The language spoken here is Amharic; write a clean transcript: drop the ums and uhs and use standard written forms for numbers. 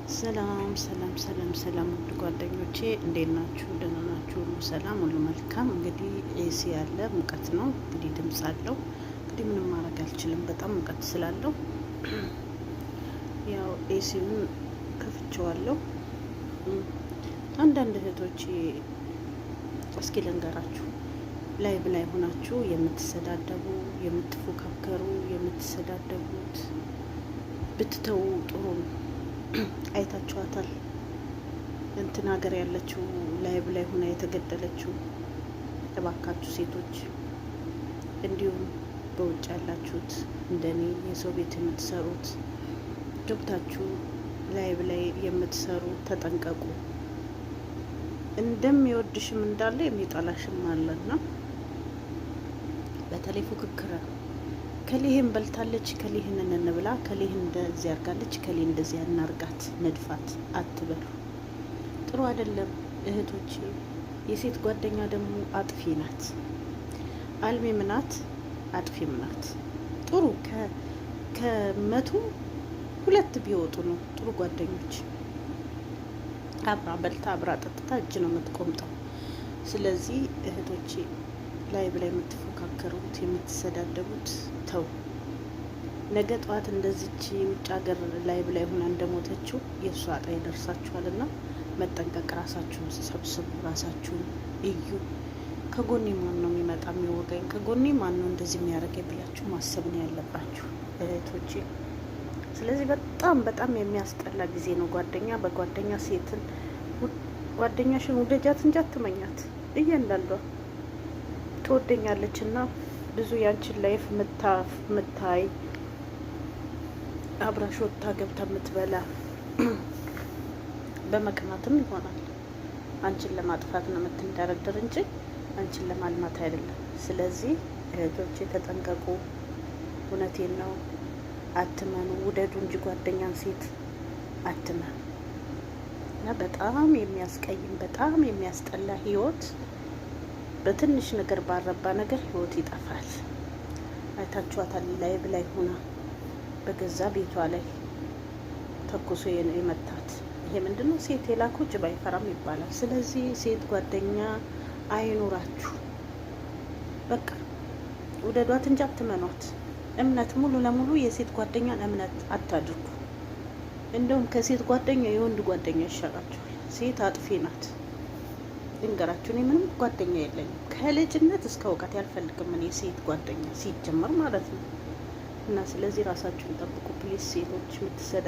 ሰላም ሰላም ሰላም ሰላም ውድ ጓደኞቼ እንዴት ናችሁ? ደህና ናችሁ? ሁሉ ሰላም፣ ሁሉ መልካም። እንግዲህ ኤሲ ያለ ሙቀት ነው እንግዲህ ድምጽ አለው። እንግዲህ ምንም ማድረግ አልችልም፣ በጣም ሙቀት ስላለው ያው ኤሲውን ከፍቼዋለሁ። አንዳንድ እህቶቼ እስኪ ልንገራችሁ፣ ላይቭ ላይ ሆናችሁ የምትሰዳደቡ የምትፎካከሩ የምትሰዳደቡት ብትተው ጥሩ ነው። አይታችኋታል። እንትን ሀገር ያለችው ላይቭ ላይ ሆና የተገደለችው። እባካችሁ ሴቶች፣ እንዲሁም በውጭ ያላችሁት እንደኔ የሰው ቤት የምትሰሩት ገብታችሁ ላይቭ ላይ የምትሰሩ ተጠንቀቁ። እንደሚወድሽም እንዳለ የሚጠላሽም አለና በተለይ ፉክክር ከሊህን በልታለች፣ ከሊህን እንብላ፣ ከሊህን እንደዚህ አርጋለች፣ ከሊ እንደዚህ እናርጋት፣ መድፋት አትበሉ። ጥሩ አይደለም እህቶቼ። የሴት ጓደኛ ደግሞ አጥፊ ናት። አልሚም ናት፣ አጥፊም ናት። ጥሩ ከመቶ ሁለት ቢወጡ ነው ጥሩ ጓደኞች። አብራ በልታ አብራ ጠጥታ እጅ ነው የምትቆምጠው። ስለዚህ እህቶቼ ላይቭ ላይ የምትፎካከሩት የምትሰዳደቡት ተው። ነገ ጠዋት እንደዚች ውጭ ሀገር ላይቭ ላይ ሆና እንደሞተችው የእሷ እጣ ይደርሳችኋልና መጠንቀቅ። ራሳችሁን ሰብስቡ፣ ራሳችሁን እዩ። ከጎኔ ማን ነው የሚመጣ የሚወጋኝ? ከጎኔ ማን ነው እንደዚህ የሚያደርገኝ ብላችሁ ማሰብ ነው ያለባችሁ እህቶቼ። ስለዚህ በጣም በጣም የሚያስጠላ ጊዜ ነው። ጓደኛ በጓደኛ ሴትን ጓደኛሽን ውደጃት እንጂ አትመኛት። እያንዳንዷ ትወደኛለች እና ብዙ ያንቺን ላይፍ ምታይ አብራሽ ወጥታ ገብታ የምትበላ በመቅናትም ይሆናል። አንቺን ለማጥፋት ነው የምትንደረደር እንጂ አንቺን ለማልማት አይደለም። ስለዚህ እህቶቼ ተጠንቀቁ። እውነቴን ነው። አትመኑ፣ ውደዱ እንጂ ጓደኛን ሴት አትመኑ። እና በጣም የሚያስቀይም በጣም የሚያስጠላ ህይወት። በትንሽ ነገር ባረባ ነገር ህይወት ይጠፋል። አይታችኋታል። ላይቭ ላይ ሆና በገዛ ቤቷ ላይ ተኩሶ የመታት። ይሄ ምንድነው? ሴት የላኩ ጅብ አይፈራም ይባላል። ስለዚህ ሴት ጓደኛ አይኑራችሁ። በቃ ውደዷት እንጂ አትመኗት። እምነት ሙሉ ለሙሉ የሴት ጓደኛን እምነት አታድርጉ። እንደውም ከሴት ጓደኛ የወንድ ጓደኛ ይሻላችኋል። ሴት አጥፊ ናት። ልንገራችሁ፣ እኔ ምንም ጓደኛ የለኝም። ከልጅነት እስከ እውቀት ያልፈልግም እኔ ሴት ጓደኛ ሲጀመር ማለት ነው። እና ስለዚህ ራሳችሁን ጠብቁ ፕሊስ ሴቶች የምትሰዳ